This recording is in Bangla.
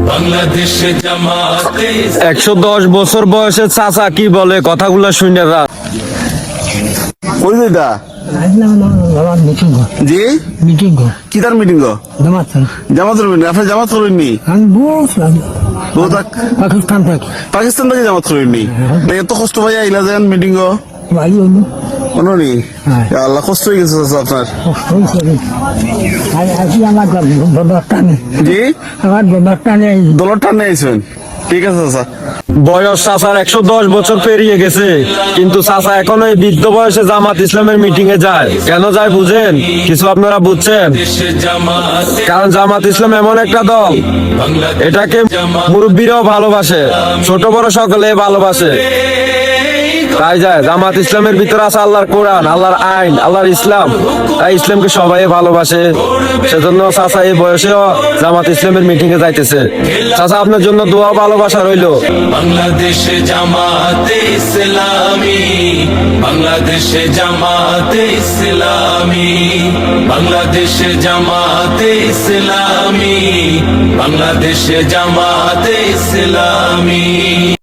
বাংলাদেশে জামাতে 110 বছর বয়সের চাচা কি বলে কথাগুলো শুনে রাখ। কই যেটা মিটিং জি মিটিং কি তার মিটিং গো জামাত জামাতের মিটিং আপনি জামাত করেননি আমি বুঝলাম পাকিস্তান থেকে পাকিস্তান থেকে জামাত করেননি এত কষ্ট ভাই আইলা যান মিটিং গো বাড়ি হইল অননি হ্যাঁ। আল্লাহ কষ্ট হয়ে গেছে চাচা আপনার আজকে আমার ব্যবস্থানে জি আমার ব্যবস্থানে দলের টানে আইছেন ঠিক আছে চাচা বয়স চাচার 110 বছর পেরিয়ে গেছে, কিন্তু চাচা এখনো এই বৃদ্ধ বয়সে জামাত ইসলামের মিটিং এ যায়। কেন যায় বুঝেন? কিছু আপনারা বুঝছেন? জামাতে কারণ জামাত ইসলাম এমন একটা দল, এটাকে মুরব্বীরাও ভালোবাসে, ছোট বড় সকলে ভালোবাসে। তাই যায় জামাত ইসলামের ভিতরে আছে আল্লাহর কোরআন, আল্লাহর আইন, আল্লাহর ইসলাম। তাই ইসলামকে সবাই ভালোবাসে, সেজন্য চাচা এই বয়সেও জামাত ইসলামের মিটিং এ যাইতেছে। চাচা আপনার জন্য দোয়া ভালোবাসা রইলো। বাংলাদেশে জামাতে ইসলামী, বাংলাদেশে জামাতে ইসলামী, বাংলাদেশে জামাতে ইসলামী, বাংলাদেশে জামাতে ইসলামী।